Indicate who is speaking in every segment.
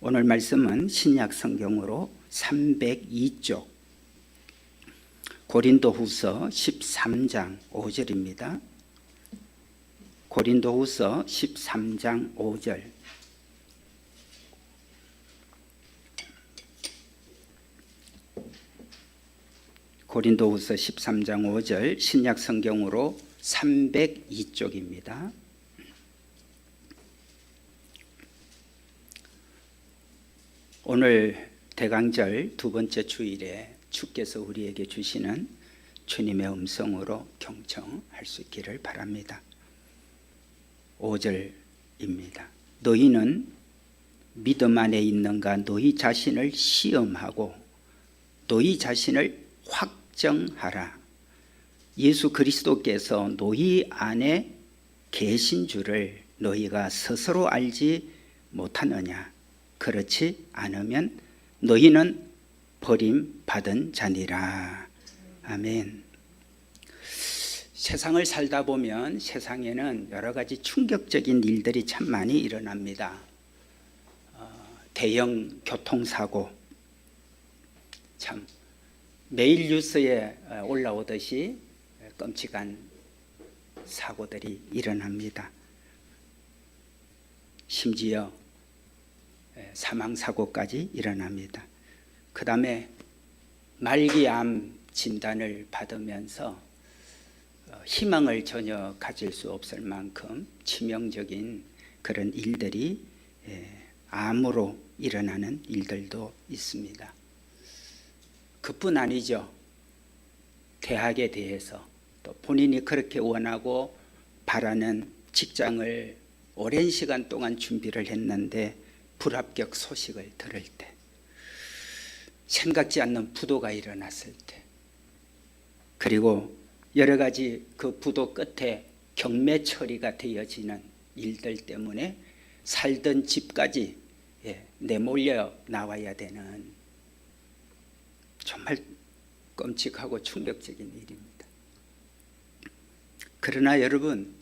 Speaker 1: 오늘 말씀은 신약 성경으로 302쪽 고린도후서 13장 5절입니다. 고린도후서 13장 5절. 고린도후서 13장 5절 신약 성경으로 302쪽입니다. 오늘 대강절 두 번째 주일에 주께서 우리에게 주시는 주님의 음성으로 경청할 수 있기를 바랍니다. 5절입니다. 너희는 믿음 안에 있는가 너희 자신을 시험하고 너희 자신을 확정하라. 예수 그리스도께서 너희 안에 계신 줄을 너희가 스스로 알지 못하느냐. 그렇지 않으면 너희는 버림받은 자니라. 아멘. 세상을 살다 보면 세상에는 여러 가지 충격적인 일들이 참 많이 일어납니다. 대형 교통사고, 참 매일 뉴스에 올라오듯이 끔찍한 사고들이 일어납니다. 심지어 사망사고까지 일어납니다. 그 다음에 말기암 진단을 받으면서 희망을 전혀 가질 수 없을 만큼 치명적인 그런 일들이 암으로 일어나는 일들도 있습니다. 그뿐 아니죠. 대학에 대해서 또 본인이 그렇게 원하고 바라는 직장을 오랜 시간 동안 준비를 했는데 불합격 소식을 들을 때, 생각지 않는 부도가 일어났을 때, 그리고 여러 가지 그 부도 끝에 경매 처리가 되어지는 일들 때문에 살던 집까지 내몰려 나와야 되는 정말 끔찍하고 충격적인 일입니다. 그러나 여러분,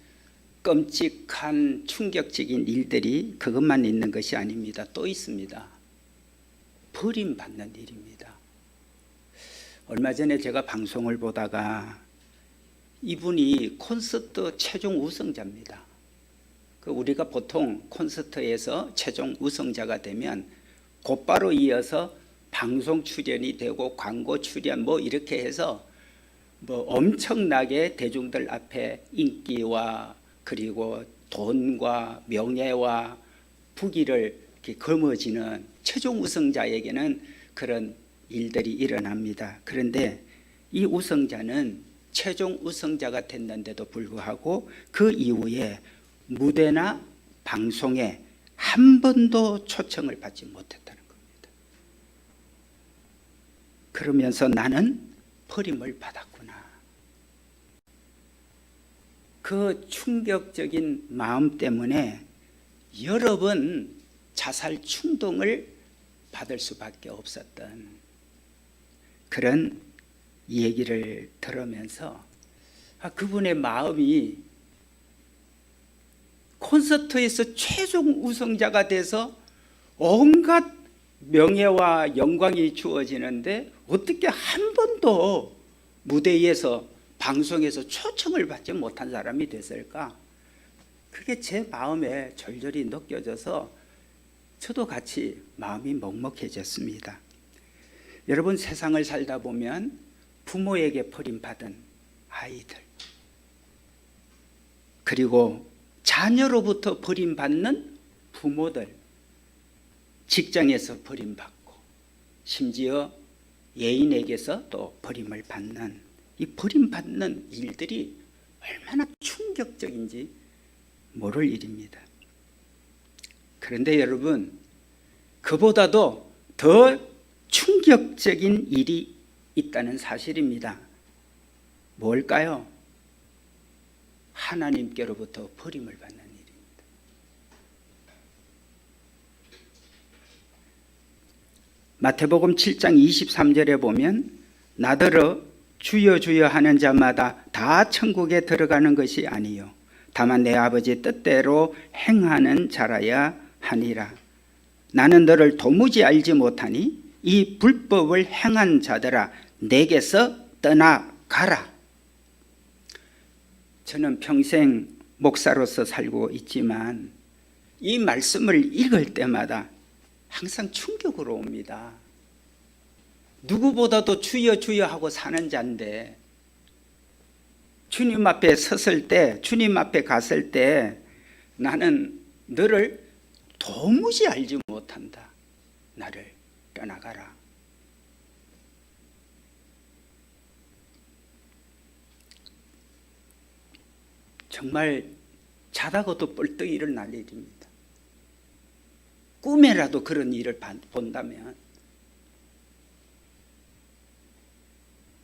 Speaker 1: 끔찍한 충격적인 일들이 그것만 있는 것이 아닙니다. 또 있습니다. 버림받는 일입니다. 얼마 전에 제가 방송을 보다가 이분이 콘서트 최종 우승자입니다. 우리가 보통 콘서트에서 최종 우승자가 되면 곧바로 이어서 방송 출연이 되고 광고 출연 이렇게 해서 엄청나게 대중들 앞에 인기와 그리고 돈과 명예와 부귀를 이렇게 거머쥐는 최종 우승자에게는 그런 일들이 일어납니다. 그런데 이 우승자는 최종 우승자가 됐는데도 불구하고 그 이후에 무대나 방송에 한 번도 초청을 받지 못했다는 겁니다. 그러면서 나는 버림을 받았구나. 그 충격적인 마음 때문에 여러 번 자살 충동을 받을 수밖에 없었던 그런 얘기를 들으면서 그분의 마음이 콘서트에서 최종 우승자가 돼서 온갖 명예와 영광이 주어지는데 어떻게 한 번도 무대 위에서 방송에서 초청을 받지 못한 사람이 됐을까? 그게 제 마음에 절절히 느껴져서 저도 같이 마음이 먹먹해졌습니다. 여러분, 세상을 살다 보면 부모에게 버림받은 아이들, 그리고 자녀로부터 버림받는 부모들, 직장에서 버림받고 심지어 예인에게서 또 버림을 받는 이 버림받는 일들이 얼마나 충격적인지 모를 일입니다. 그런데 여러분, 그보다도 더 충격적인 일이 있다는 사실입니다. 뭘까요? 하나님께로부터 버림을 받는 일입니다. 마태복음 7장 23절에 보면 나더러 주여 주여 하는 자마다 다 천국에 들어가는 것이 아니요 다만 내 아버지 뜻대로 행하는 자라야 하니라. 나는 너를 도무지 알지 못하니 이 불법을 행한 자들아 내게서 떠나가라. 저는 평생 목사로서 살고 있지만 이 말씀을 읽을 때마다 항상 충격으로 옵니다. 누구보다도 주여 주여 하고 사는 자인데 주님 앞에 섰을 때, 주님 앞에 갔을 때 나는 너를 도무지 알지 못한다. 나를 떠나가라. 정말 자다가도 벌떡 일어날 일입니다. 꿈에라도 그런 일을 본다면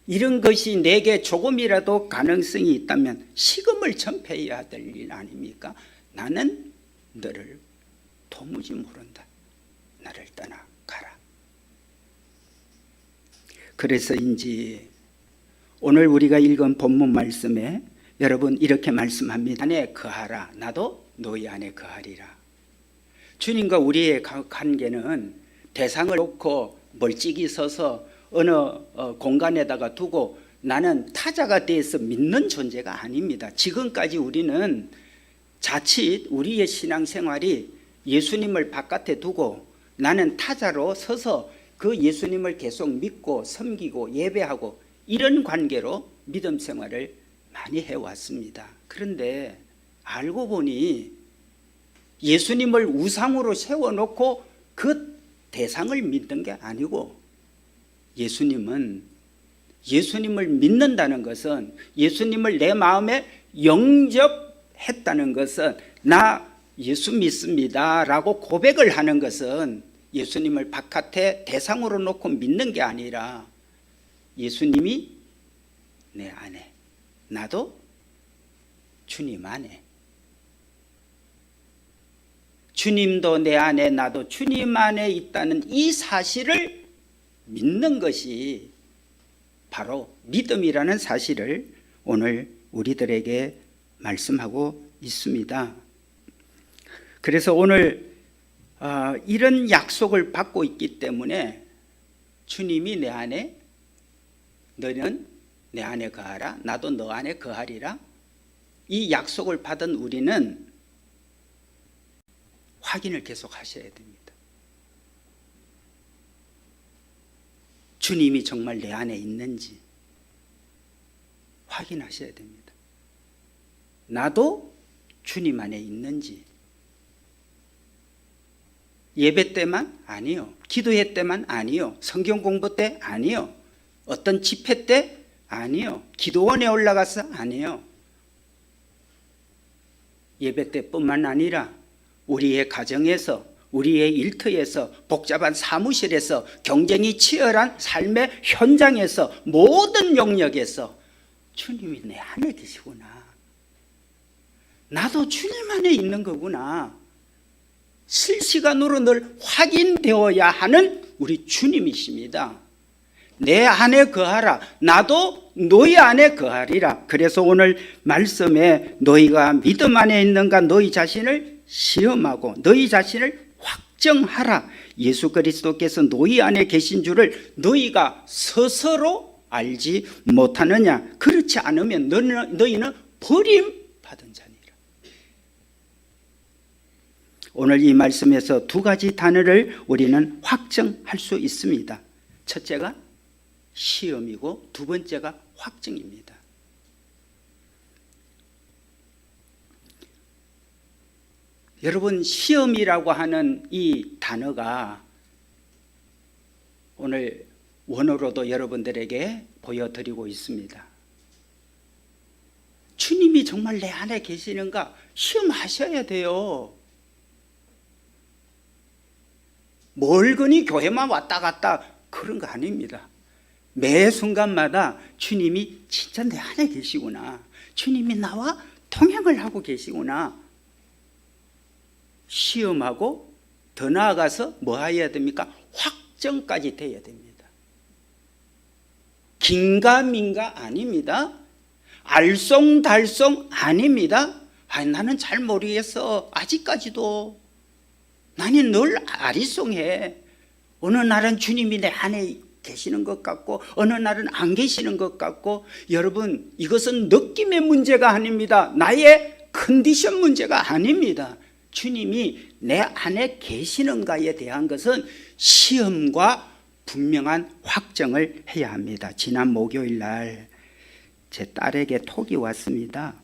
Speaker 1: 이런 것이 내게 조금이라도 가능성이 있다면 식음을 전폐해야 될 일 아닙니까? 나는 너를 도무지 모른다. 나를 떠나가라. 그래서인지 오늘 우리가 읽은 본문 말씀에 여러분 이렇게 말씀합니다. 안에 거하라. 나도 너희 안에 거하리라. 주님과 우리의 관계는 대상을 놓고 멀찍이 서서 어느 공간에다가 두고 나는 타자가 돼서 믿는 존재가 아닙니다. 지금까지 우리는 자칫 우리의 신앙생활이 예수님을 바깥에 두고 나는 타자로 서서 그 예수님을 계속 믿고 섬기고 예배하고 이런 관계로 믿음 생활을 많이 해왔습니다. 그런데 알고 보니 예수님을 우상으로 세워놓고 그 대상을 믿는 게 아니고 예수님을 믿는다는 것은 예수님을 내 마음에 영접했다는 것은 나 예수 믿습니다 라고 고백을 하는 것은 예수님을 바깥에 대상으로 놓고 믿는 게 아니라 예수님이 내 안에 나도 주님 안에 주님도 내 안에 나도 주님 안에 있다는 이 사실을 믿는 것이 바로 믿음이라는 사실을 오늘 우리들에게 말씀하고 있습니다. 그래서 오늘 이런 약속을 받고 있기 때문에 주님이 내 안에 너는 내 안에 거하라 나도 너 안에 거하리라 이 약속을 받은 우리는 확인을 계속 하셔야 됩니다. 주님이 정말 내 안에 있는지 확인하셔야 됩니다. 나도 주님 안에 있는지 예배 때만 아니요. 기도회 때만 아니요. 성경 공부 때 아니요. 어떤 집회 때 아니요. 기도원에 올라가서 아니요. 예배 때뿐만 아니라 우리의 가정에서 우리의 일터에서 복잡한 사무실에서 경쟁이 치열한 삶의 현장에서 모든 영역에서 주님이 내 안에 계시구나. 나도 주님 안에 있는 거구나. 실시간으로 늘 확인되어야 하는 우리 주님이십니다. 내 안에 거하라. 나도 너희 안에 거하리라. 그래서 오늘 말씀에 너희가 믿음 안에 있는가 너희 자신을 시험하고 너희 자신을 확정하라. 예수 그리스도께서 너희 안에 계신 줄을 너희가 스스로 알지 못하느냐. 그렇지 않으면 너희는 버림받은 자니라. 오늘 이 말씀에서 두 가지 단어를 우리는 확정할 수 있습니다. 첫째가 시험이고 두 번째가 확정입니다. 여러분, 시험이라고 하는 이 단어가 오늘 원어로도 여러분들에게 보여드리고 있습니다. 주님이 정말 내 안에 계시는가 시험하셔야 돼요. 멀거니 교회만 왔다 갔다 그런 거 아닙니다. 매 순간마다 주님이 진짜 내 안에 계시구나. 주님이 나와 동행을 하고 계시구나. 시험하고 더 나아가서 뭐 해야 됩니까? 확정까지 돼야 됩니다. 긴가민가 아닙니다. 알쏭달쏭 아닙니다. 나는 잘 모르겠어. 아직까지도 난 아니 늘 아리송해. 어느 날은 주님이 내 안에 계시는 것 같고 어느 날은 안 계시는 것 같고. 여러분, 이것은 느낌의 문제가 아닙니다. 나의 컨디션 문제가 아닙니다. 주님이 내 안에 계시는가에 대한 것은 시험과 분명한 확정을 해야 합니다. 지난 목요일 날 제 딸에게 톡이 왔습니다.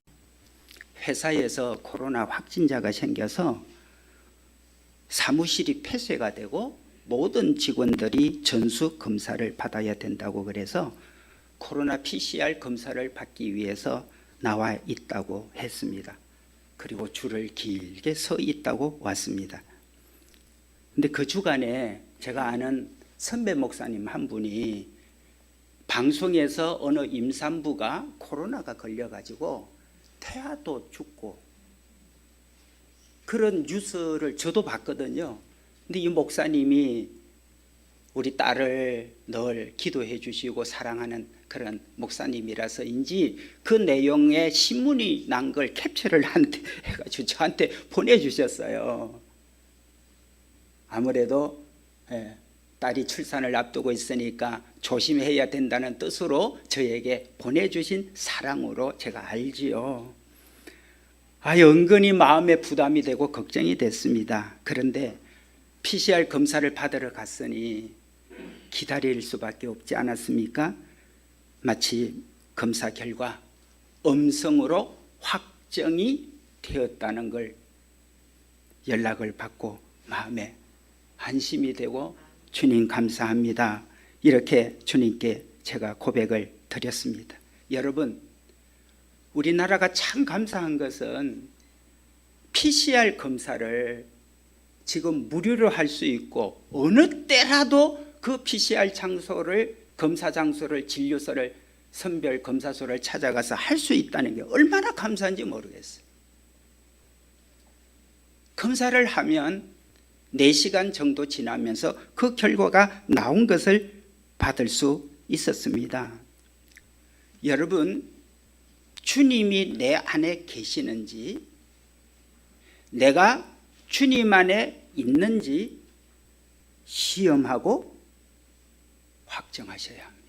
Speaker 1: 회사에서 코로나 확진자가 생겨서 사무실이 폐쇄가 되고 모든 직원들이 전수 검사를 받아야 된다고 그래서 코로나 PCR 검사를 받기 위해서 나와 있다고 했습니다. 그리고 줄을 길게 서 있다고 왔습니다. 근데 그 주간에 제가 아는 선배 목사님 한 분이 방송에서 어느 임산부가 코로나가 걸려가지고 태아도 죽고 그런 뉴스를 저도 봤거든요. 근데 이 목사님이 우리 딸을 늘 기도해 주시고 사랑하는 그런 목사님이라서인지 그 내용에 신문이 난 걸 캡처를 해가지고 저한테 보내주셨어요. 아무래도 딸이 출산을 앞두고 있으니까 조심해야 된다는 뜻으로 저에게 보내주신 사랑으로 제가 알지요. 은근히 마음에 부담이 되고 걱정이 됐습니다. 그런데 PCR 검사를 받으러 갔으니 기다릴 수밖에 없지 않았습니까? 마치 검사 결과 음성으로 확정이 되었다는 걸 연락을 받고 마음에 안심이 되고 주님 감사합니다. 이렇게 주님께 제가 고백을 드렸습니다. 여러분, 우리나라가 참 감사한 것은 PCR 검사를 지금 무료로 할 수 있고 어느 때라도 그 PCR 장소를, 검사 장소를, 진료소를, 선별 검사소를 찾아가서 할 수 있다는 게 얼마나 감사한지 모르겠어요. 검사를 하면 4시간 정도 지나면서 그 결과가 나온 것을 받을 수 있었습니다. 여러분, 주님이 내 안에 계시는지, 내가 주님 안에 있는지 시험하고 확정하셔야 합니다.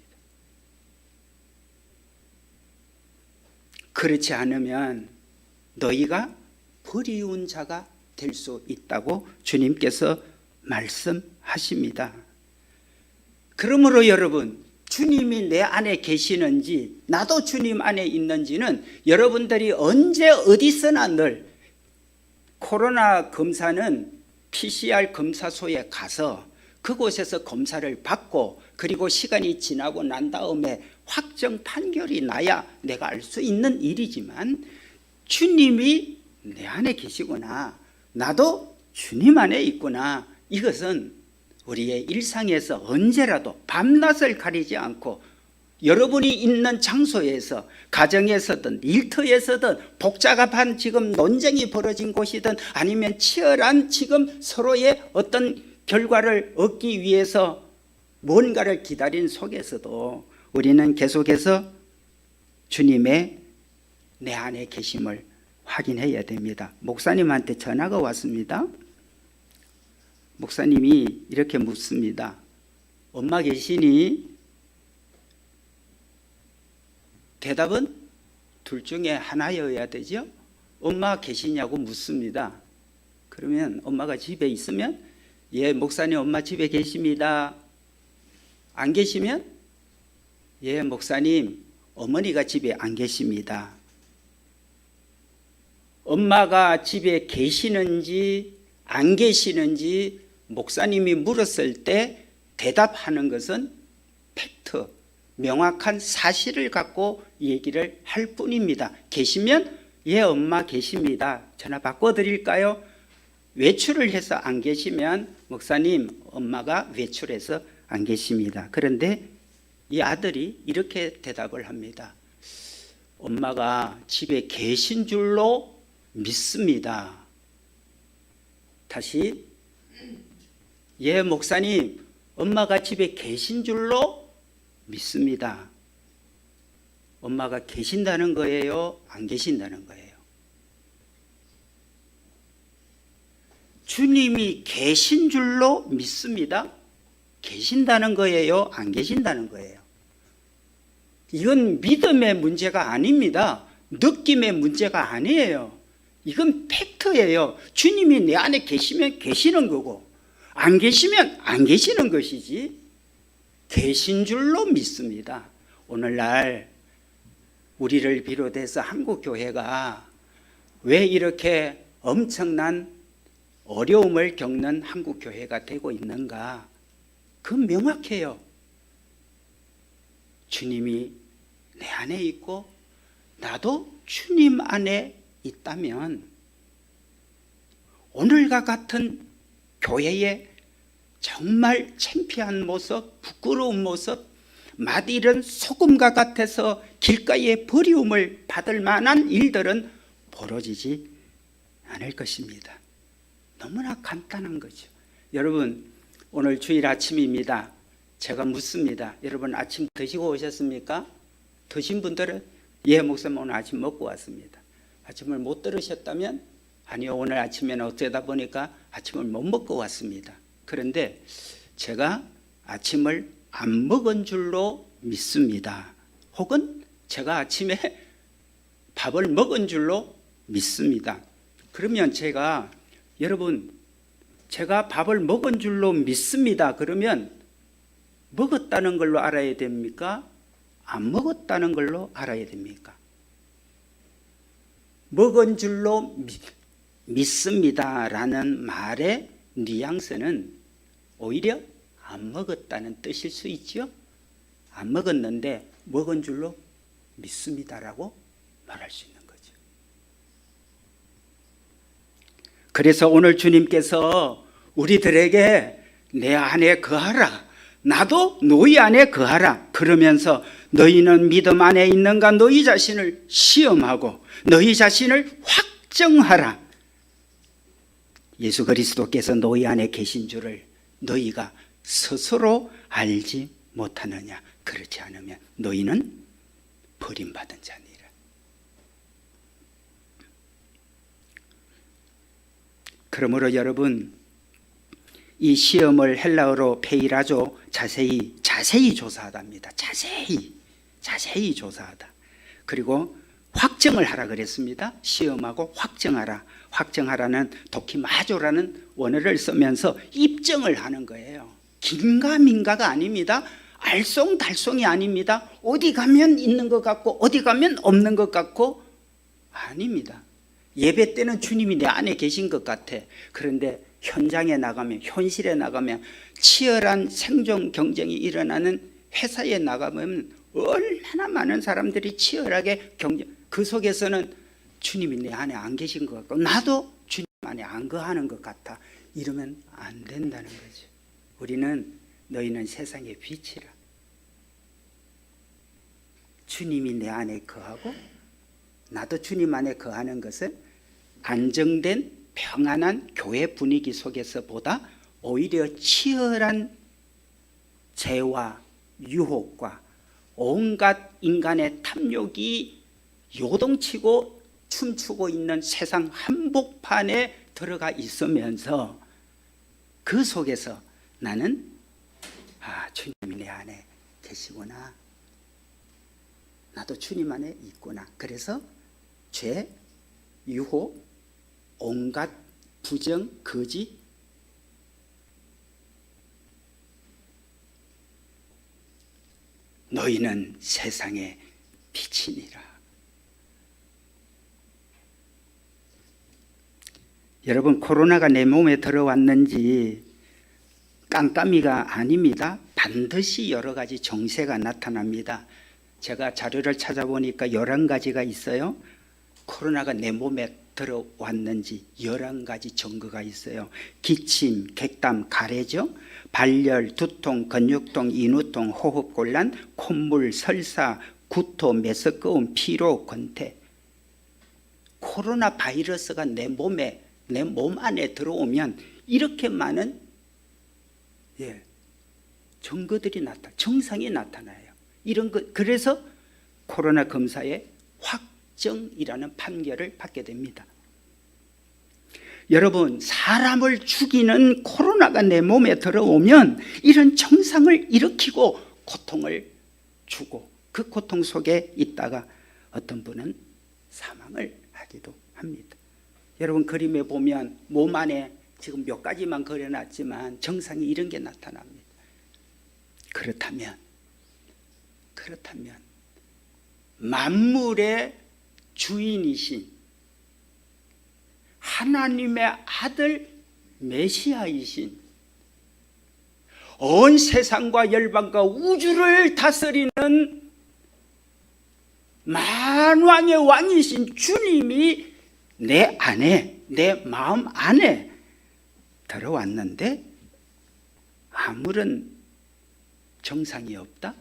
Speaker 1: 그렇지 않으면 너희가 버리운 자가 될 수 있다고 주님께서 말씀하십니다. 그러므로 여러분, 주님이 내 안에 계시는지 나도 주님 안에 있는지는 여러분들이 언제 어디서나 늘 코로나 검사는 PCR 검사소에 가서 그곳에서 검사를 받고 그리고 시간이 지나고 난 다음에 확정 판결이 나야 내가 알 수 있는 일이지만 주님이 내 안에 계시구나, 나도 주님 안에 있구나, 이것은 우리의 일상에서 언제라도 밤낮을 가리지 않고 여러분이 있는 장소에서, 가정에서든 일터에서든 복잡한 지금 논쟁이 벌어진 곳이든 아니면 치열한 지금 서로의 어떤 결과를 얻기 위해서 뭔가를 기다린 속에서도 우리는 계속해서 주님의 내 안에 계심을 확인해야 됩니다. 목사님한테 전화가 왔습니다. 목사님이 이렇게 묻습니다. 엄마 계시니? 대답은 둘 중에 하나여야 되죠. 엄마 계시냐고 묻습니다. 그러면 엄마가 집에 있으면 예, 목사님 엄마 집에 계십니다. 안 계시면 예, 목사님 어머니가 집에 안 계십니다. 엄마가 집에 계시는지 안 계시는지 목사님이 물었을 때 대답하는 것은 팩트, 명확한 사실을 갖고 얘기를 할 뿐입니다. 계시면 예, 엄마 계십니다. 전화 바꿔드릴까요? 외출을 해서 안 계시면 목사님 엄마가 외출해서 안 계십니다. 그런데 이 아들이 이렇게 대답을 합니다. 엄마가 집에 계신 줄로 믿습니다. 다시 예, 목사님 엄마가 집에 계신 줄로 믿습니다. 엄마가 계신다는 거예요? 안 계신다는 거예요? 주님이 계신 줄로 믿습니다. 계신다는 거예요? 안 계신다는 거예요? 이건 믿음의 문제가 아닙니다. 느낌의 문제가 아니에요. 이건 팩트예요. 주님이 내 안에 계시면 계시는 거고 안 계시면 안 계시는 것이지 계신 줄로 믿습니다. 오늘날 우리를 비롯해서 한국교회가 왜 이렇게 엄청난 어려움을 겪는 한국교회가 되고 있는가? 그건 명확해요. 주님이 내 안에 있고 나도 주님 안에 있다면 오늘과 같은 교회의 정말 창피한 모습, 부끄러운 모습, 맛이른 소금과 같아서 길가에 버리움을 받을 만한 일들은 벌어지지 않을 것입니다. 너무나 간단한 거죠. 여러분, 오늘 주일 아침입니다. 제가 묻습니다. 여러분 아침 드시고 오셨습니까? 드신 분들은 예, 목사님 오늘 아침 먹고 왔습니다. 아침을 못 들으셨다면 아니요, 오늘 아침에는 어쩌다 보니까 아침을 못 먹고 왔습니다. 그런데 제가 아침을 안 먹은 줄로 믿습니다. 혹은 제가 아침에 밥을 먹은 줄로 믿습니다. 그러면 여러분 제가 밥을 먹은 줄로 믿습니다. 그러면 먹었다는 걸로 알아야 됩니까? 안 먹었다는 걸로 알아야 됩니까? 먹은 줄로 믿습니다라는 말의 뉘앙스는 오히려 안 먹었다는 뜻일 수 있죠. 안 먹었는데 먹은 줄로 믿습니다라고 말할 수 있는 거죠. 그래서 오늘 주님께서 우리들에게 내 안에 거하라, 나도 너희 안에 거하라 그러면서 너희는 믿음 안에 있는가 너희 자신을 시험하고 너희 자신을 확정하라. 예수 그리스도께서 너희 안에 계신 줄을 너희가 스스로 알지 못하느냐? 그렇지 않으면 너희는 버림받은 자니라. 그러므로 여러분, 이 시험을 헬라어로 페이라조, 자세히 조사하답니다. 자세히 조사하다. 그리고 확정을 하라 그랬습니다. 시험하고 확정하라. 확정하라는 도키마조라는 원어를 쓰면서 입증을 하는 거예요. 긴가민가가 아닙니다. 알쏭달쏭이 아닙니다. 어디 가면 있는 것 같고 어디 가면 없는 것 같고 아닙니다. 예배 때는 주님이 내 안에 계신 것 같아. 그런데 현장에 나가면, 현실에 나가면, 치열한 생존 경쟁이 일어나는 회사에 나가면 얼마나 많은 사람들이 치열하게 경쟁, 그 속에서는 주님이 내 안에 안 계신 것 같고 나도 주님 안에 안 거하는 것 같아. 이러면 안 된다는 거죠. 우리는 너희는 세상의 빛이라. 주님이 내 안에 거하고 나도 주님 안에 거하는 것은 안정된 평안한 교회 분위기 속에서보다 오히려 치열한 죄와 유혹과 온갖 인간의 탐욕이 요동치고 춤추고 있는 세상 한복판에 들어가 있으면서 그 속에서 나는 주님이 내 안에 계시구나. 나도 주님 안에 있구나. 그래서 죄, 유혹, 온갖 부정, 거짓, 너희는 세상의 빛이니라. 여러분, 코로나가 내 몸에 들어왔는지 깜깜이가 아닙니다. 반드시 여러 가지 정세가 나타납니다. 제가 자료를 찾아보니까 11가지가 있어요. 코로나가 내 몸에 들어왔는지 11가지 증거가 있어요. 기침, 객담, 가래죠, 발열, 두통, 근육통, 인후통, 호흡곤란, 콧물, 설사, 구토, 메스꺼움, 피로, 권태. 코로나 바이러스가 내 몸 안에 들어오면 이렇게 많은 증거들이 증상이 나타나요. 이런 것, 그래서 코로나 검사에 확정이라는 판결을 받게 됩니다. 여러분, 사람을 죽이는 코로나가 내 몸에 들어오면 이런 정상을 일으키고 고통을 주고 그 고통 속에 있다가 어떤 분은 사망을 하기도 합니다. 여러분, 그림에 보면 몸 안에 지금 몇 가지만 그려놨지만 정상이 이런 게 나타납니다. 그렇다면 만물의 주인이신 하나님의 아들 메시아이신 온 세상과 열방과 우주를 다스리는 만왕의 왕이신 주님이 내 안에, 내 마음 안에 들어왔는데 아무런 정상이 없다?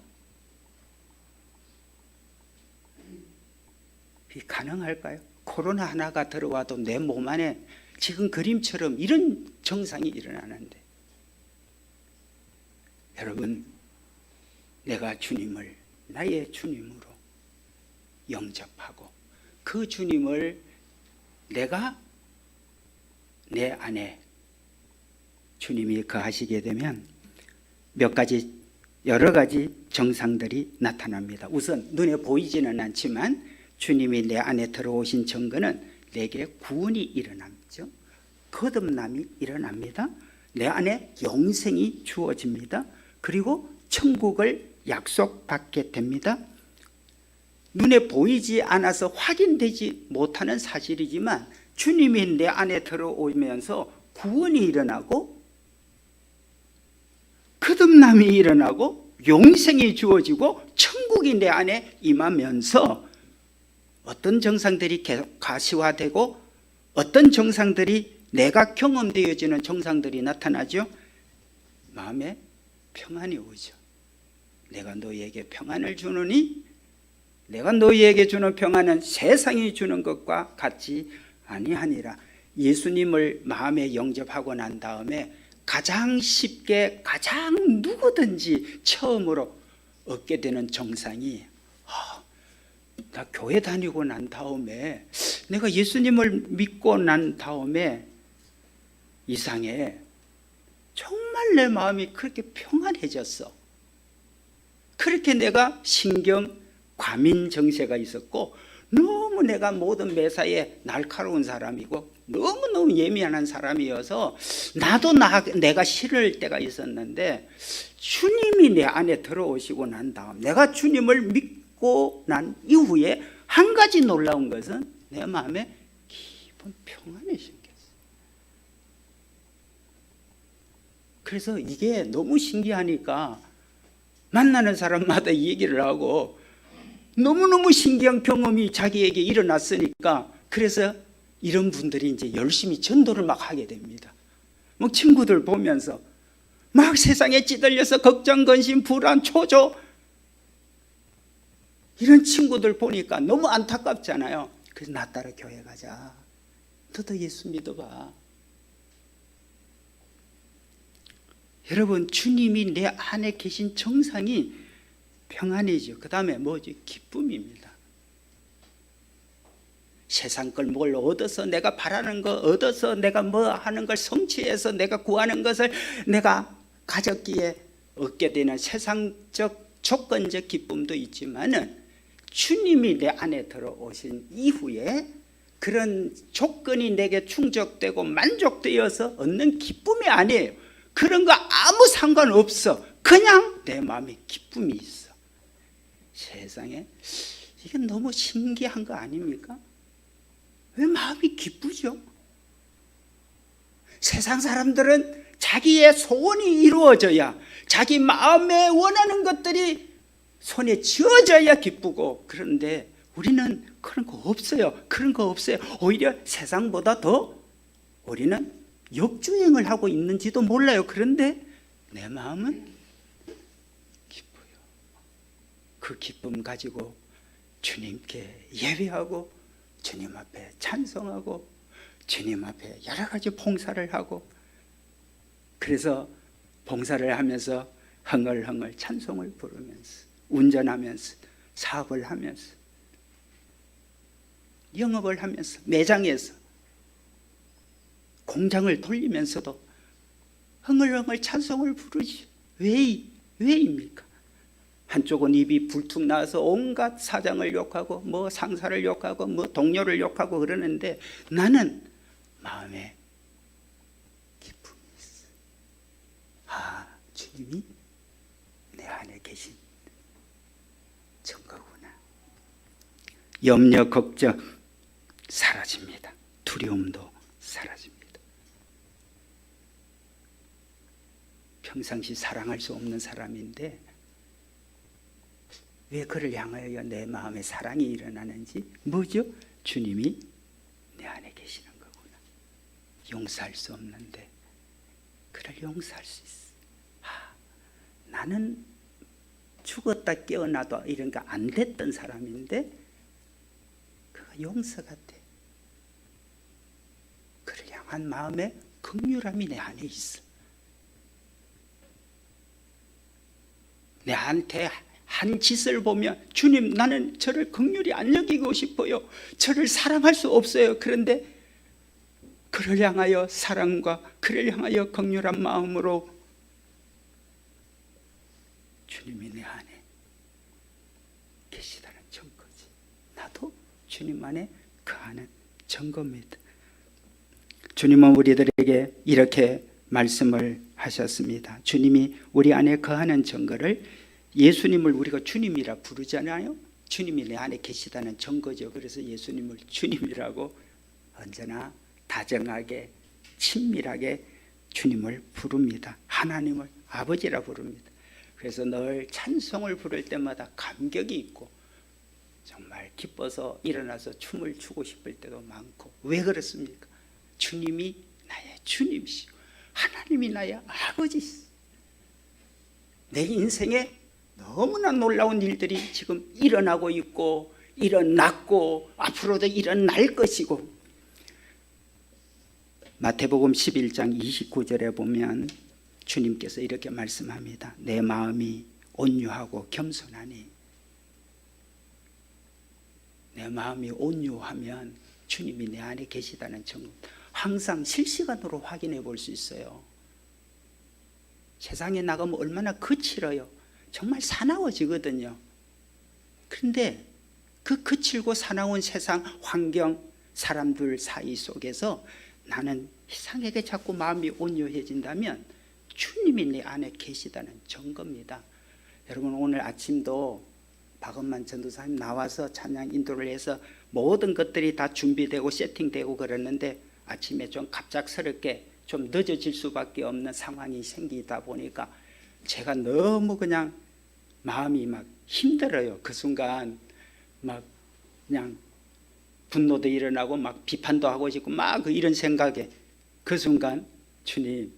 Speaker 1: 이 가능할까요? 코로나 하나가 들어와도 내 몸 안에 지금 그림처럼 이런 정상이 일어나는데, 여러분, 내가 주님을 나의 주님으로 영접하고 그 주님을 내가 내 안에 주님이 거하시게 되면 여러 가지 정상들이 나타납니다. 우선 눈에 보이지는 않지만 주님이 내 안에 들어오신 증거는 내게 구원이 일어나죠. 거듭남이 일어납니다. 내 안에 영생이 주어집니다. 그리고 천국을 약속받게 됩니다. 눈에 보이지 않아서 확인되지 못하는 사실이지만 주님이 내 안에 들어오면서 구원이 일어나고 거듭남이 일어나고 영생이 주어지고 천국이 내 안에 임하면서 어떤 정상들이 계속 가시화되고 어떤 정상들이 내가 경험되어지는 정상들이 나타나죠. 마음에 평안이 오죠. 내가 너희에게 평안을 주노니 내가 너희에게 주는 평안은 세상이 주는 것과 같지 아니하니라. 예수님을 마음에 영접하고 난 다음에 가장 쉽게 가장 누구든지 처음으로 얻게 되는 정상이 나 교회 다니고 난 다음에 내가 예수님을 믿고 난 다음에 이상해. 정말 내 마음이 그렇게 평안해졌어. 그렇게 내가 신경 과민 정세가 있었고 너무 내가 모든 매사에 날카로운 사람이고 너무너무 예민한 사람이어서 나도 내가 싫을 때가 있었는데 주님이 내 안에 들어오시고 난 다음 내가 주님을 믿고 난 이후에 한 가지 놀라운 것은 내 마음에 깊은 평안이 생겼어요. 그래서 이게 너무 신기하니까 만나는 사람마다 이 얘기를 하고 너무너무 신기한 경험이 자기에게 일어났으니까 그래서 이런 분들이 이제 열심히 전도를 막 하게 됩니다. 뭐 친구들 보면서 막 세상에 찌들려서 걱정, 근심, 불안, 초조 이런 친구들 보니까 너무 안타깝잖아요. 그래서 나 따라 교회 가자. 너도 예수 믿어봐. 여러분, 주님이 내 안에 계신 정상이 평안이죠. 그 다음에 뭐지? 기쁨입니다. 세상 걸 뭘 얻어서 내가 바라는 거 얻어서 내가 뭐 하는 걸 성취해서 내가 구하는 것을 내가 가졌기에 얻게 되는 세상적 조건적 기쁨도 있지만은 주님이 내 안에 들어오신 이후에 그런 조건이 내게 충족되고 만족되어서 얻는 기쁨이 아니에요. 그런 거 아무 상관없어. 그냥 내 마음에 기쁨이 있어. 세상에 이게 너무 신기한 거 아닙니까? 왜 마음이 기쁘죠? 세상 사람들은 자기의 소원이 이루어져야 자기 마음에 원하는 것들이 손에 쥐어져야 기쁘고, 그런데 우리는 그런 거 없어요. 그런 거 없어요. 오히려 세상보다 더 우리는 역주행을 하고 있는지도 몰라요. 그런데 내 마음은 기뻐요. 그 기쁨 가지고 주님께 예배하고 주님 앞에 찬송하고 주님 앞에 여러 가지 봉사를 하고, 그래서 봉사를 하면서 흥얼흥얼 찬송을 부르면서 운전하면서 사업을 하면서 영업을 하면서 매장에서 공장을 돌리면서도 흥얼흥얼 찬송을 부르지. 왜입니까? 한쪽은 입이 불뚝 나와서 온갖 사장을 욕하고 뭐 상사를 욕하고 뭐 동료를 욕하고 그러는데 나는 마음에 기쁨이 있어. 아, 주님이 내 안에 계신 증거구나. 염려, 걱정 사라집니다. 두려움도 사라집니다. 평상시 사랑할 수 없는 사람인데 왜 그를 향하여 내 마음에 사랑이 일어나는지 뭐죠? 주님이 내 안에 계시는 거구나. 용서할 수 없는데 그를 용서할 수 있어. 나는 죽었다 깨어나도 이런 거 안 됐던 사람인데 그가 용서가 돼. 그를 향한 마음에 긍휼함이 내 안에 있어. 내한테 한 짓을 보면 주님, 나는 저를 긍휼히 안 여기고 싶어요. 저를 사랑할 수 없어요. 그런데 그를 향하여 사랑과 그를 향하여 긍휼한 마음으로 주님이 내 안에 계시다는 증거지. 나도 주님 안에 거하는 증거입니다. 주님은 우리들에게 이렇게 말씀을 하셨습니다. 주님이 우리 안에 거하는 증거를, 예수님을 우리가 주님이라 부르잖아요. 주님이 내 안에 계시다는 증거죠. 그래서 예수님을 주님이라고 언제나 다정하게 친밀하게 주님을 부릅니다. 하나님을 아버지라 부릅니다. 그래서 늘 찬송을 부를 때마다 감격이 있고 정말 기뻐서 일어나서 춤을 추고 싶을 때도 많고. 왜 그렇습니까? 주님이 나의 주님이시고 하나님이 나의 아버지시고 내 인생에 너무나 놀라운 일들이 지금 일어나고 있고 일어났고 앞으로도 일어날 것이고. 마태복음 11장 29절에 보면 주님께서 이렇게 말씀합니다. 내 마음이 온유하고 겸손하니. 내 마음이 온유하면 주님이 내 안에 계시다는 증거 항상 실시간으로 확인해 볼 수 있어요. 세상에 나가면 얼마나 거칠어요. 정말 사나워지거든요. 그런데 그 거칠고 사나운 세상 환경, 사람들 사이 속에서 나는 이상하게 자꾸 마음이 온유해진다면 주님이 내 안에 계시다는 증거입니다. 여러분, 오늘 아침도 박은만 전도사님 나와서 찬양 인도를 해서 모든 것들이 다 준비되고 세팅되고 그랬는데 아침에 좀 갑작스럽게 좀 늦어질 수밖에 없는 상황이 생기다 보니까 제가 너무 그냥 마음이 막 힘들어요. 그 순간 막 그냥 분노도 일어나고 막 비판도 하고 싶고 막 이런 생각에 그 순간 주님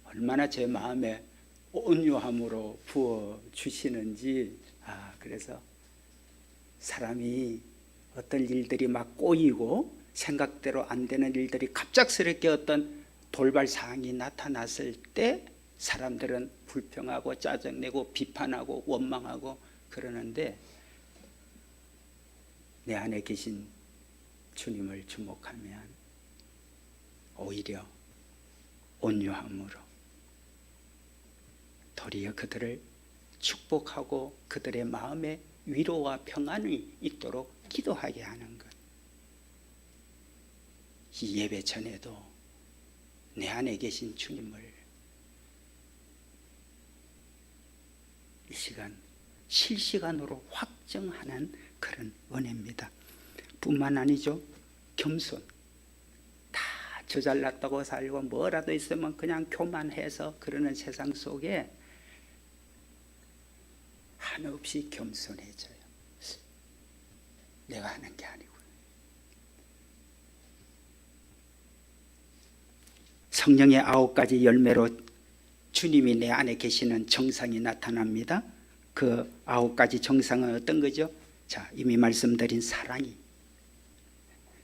Speaker 1: 얼마나 제 마음에 온유함으로 부어주시는지. 그래서 사람이 어떤 일들이 막 꼬이고 생각대로 안 되는 일들이 갑작스럽게 어떤 돌발 사항이 나타났을 때 사람들은 불평하고 짜증내고 비판하고 원망하고 그러는데 내 안에 계신 주님을 주목하면 오히려 온유함으로 도리어 그들을 축복하고 그들의 마음에 위로와 평안이 있도록 기도하게 하는 것. 이 예배 전에도 내 안에 계신 주님을 이 시간 실시간으로 확정하는 그런 은혜입니다. 뿐만 아니죠. 겸손. 다 저잘났다고 살고 뭐라도 있으면 그냥 교만해서 그러는 세상 속에 한없이 겸손해져요. 내가 하는 게 아니고. 성령의 9가지 열매로 주님이 내 안에 계시는 정상이 나타납니다. 그 9가지 정상은 어떤 거죠? 자, 이미 말씀드린 사랑이,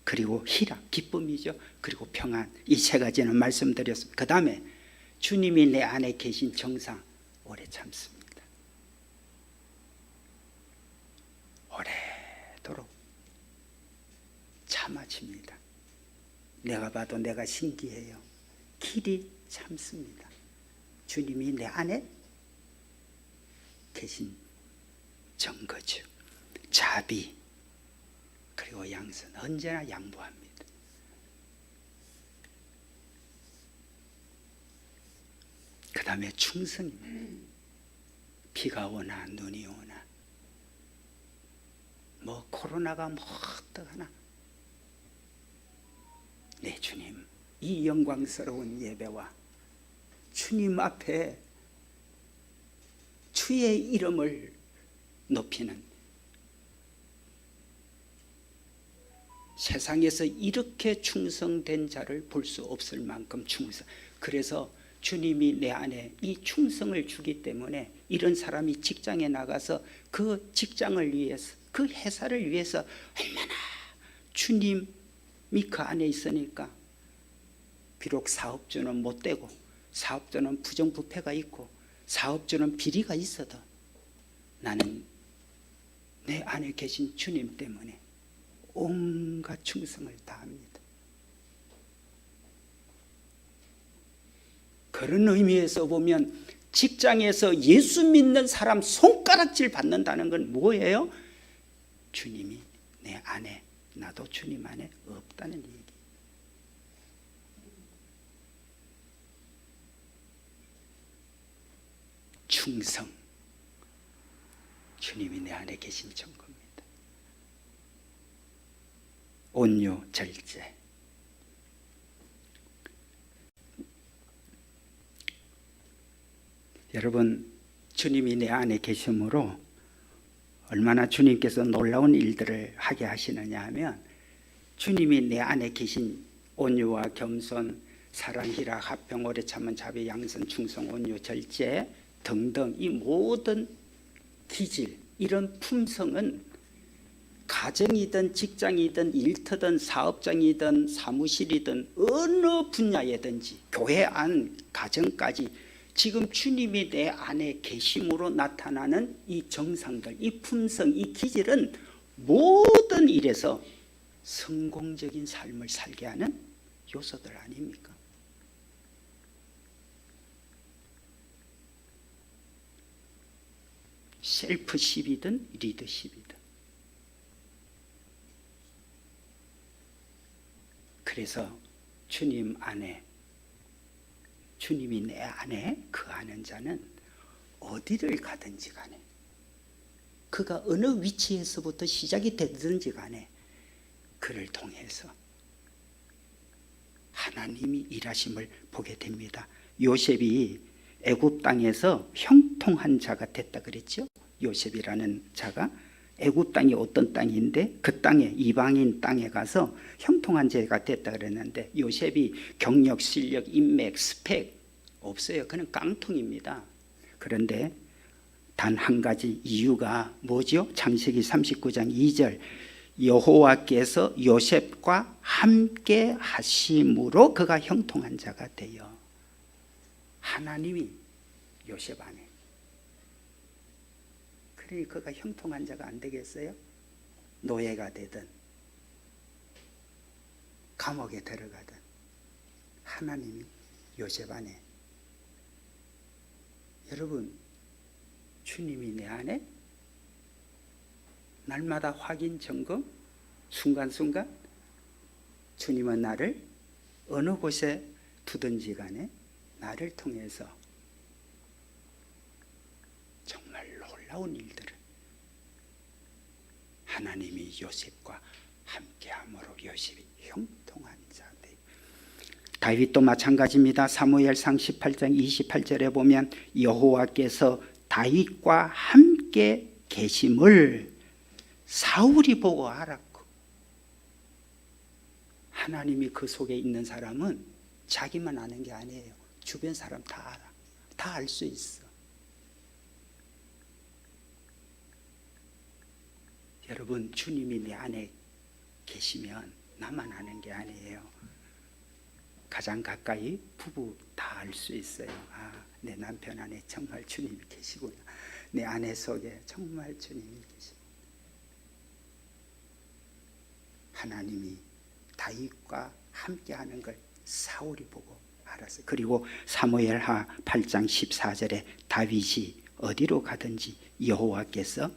Speaker 1: 그리고 희락, 기쁨이죠. 그리고 평안, 이 3가지는 말씀드렸습니다. 그 다음에 주님이 내 안에 계신 정상, 오래 참습니다. 오래도록 참아집니다. 내가 봐도 내가 신기해요. 길이 참습니다. 주님이 내 안에 계신 증거죠. 자비 그리고 양선 언제나 양보합니다. 그 다음에 충성입니다. 비가 오나 눈이 오나 뭐 코로나가 뭐 어떡하나 네 주님 이 영광스러운 예배와 주님 앞에 주의 이름을 높이는 세상에서 이렇게 충성된 자를 볼 수 없을 만큼 충성. 그래서 주님이 내 안에 이 충성을 주기 때문에 이런 사람이 직장에 나가서 그 직장을 위해서 그 회사를 위해서 얼마나 주님이 그 안에 있으니까 비록 사업주는 못되고 사업주는 부정부패가 있고 사업주는 비리가 있어도 나는 내 안에 계신 주님 때문에 온갖 충성을 다합니다. 그런 의미에서 보면 직장에서 예수 믿는 사람 손가락질 받는다는 건 뭐예요? 주님이 내 안에 나도 주님 안에 없다는 얘기. 충성 주님이 내 안에 계신 증거입니다. 온유 절제 여러분 주님이 내 안에 계심으로 얼마나 주님께서 놀라운 일들을 하게 하시느냐 하면 주님이 내 안에 계신 온유와 겸손, 사랑, 희락, 화평, 오래 참은, 자비, 양선, 충성, 온유, 절제 등등 이 모든 기질 이런 품성은 가정이든 직장이든 일터든 사업장이든 사무실이든 어느 분야에든지 교회 안 가정까지 지금 주님이 내 안에 계심으로 나타나는 이 정상들, 이 품성, 이 기질은 모든 일에서 성공적인 삶을 살게 하는 요소들 아닙니까? 셀프십이든 리더십이든. 그래서 주님 안에 주님이 내 안에 거하는 자는 어디를 가든지 간에 그가 어느 위치에서부터 시작이 되든지 간에 그를 통해서 하나님이 일하심을 보게 됩니다. 요셉이 애굽 땅에서 형통한 자가 됐다 그랬죠. 요셉이라는 자가 애굽 땅이 어떤 땅인데 그 땅에 이방인 땅에 가서 형통한 자가 됐다 그랬는데 요셉이 경력, 실력, 인맥, 스펙 없어요. 그는 깡통입니다. 그런데 단 한 가지 이유가 뭐죠? 창세기 39장 2절 여호와께서 요셉과 함께 하심으로 그가 형통한 자가 되어 하나님이 요셉 안에 그러니 그가 형통한 자가 안 되겠어요? 노예가 되든 감옥에 들어가든 하나님이 요셉 안에 여러분 주님이 내 안에 날마다 확인 점검 순간순간 주님은 나를 어느 곳에 두든지 간에 나를 통해서 정말 놀라운 일들을 하나님이 요셉과 함께함으로 요셉이 형통한 자. 다윗도 마찬가지입니다. 사무엘상 18장 28절에 보면 여호와께서 다윗과 함께 계심을 사울이 보고 알았고 하나님이 그 속에 있는 사람은 자기만 아는 게 아니에요. 주변 사람 다 알아. 다 알 수 있어. 여러분 주님이 내 안에 계시면 나만 아는 게 아니에요. 가장 가까이 부부 다 알 수 있어요. 아, 내 남편 안에 정말 주님이 계시구나. 내 아내 속에 정말 주님이 계시구나. 하나님이 다윗과 함께하는 걸 사울이 보고 알았어요. 그리고 사무엘하 8장 14절에 다윗이 어디로 가든지 여호와께서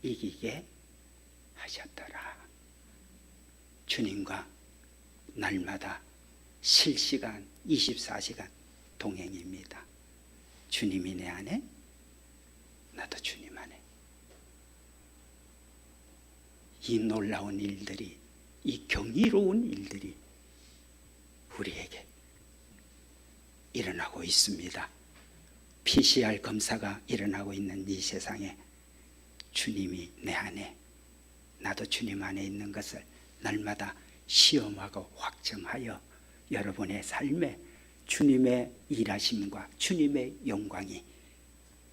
Speaker 1: 이기게 하셨더라. 주님과 날마다 실시간 24시간 동행입니다. 주님이 내 안에, 나도 주님 안에. 이 놀라운 일들이, 이 경이로운 일들이 우리에게 일어나고 있습니다. PCR 검사가 일어나고 있는 이 세상에 주님이 내 안에, 나도 주님 안에 있는 것을 날마다 시험하고 확정하여 여러분의 삶에 주님의 일하심과 주님의 영광이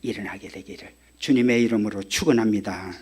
Speaker 1: 일어나게 되기를 주님의 이름으로 축원합니다.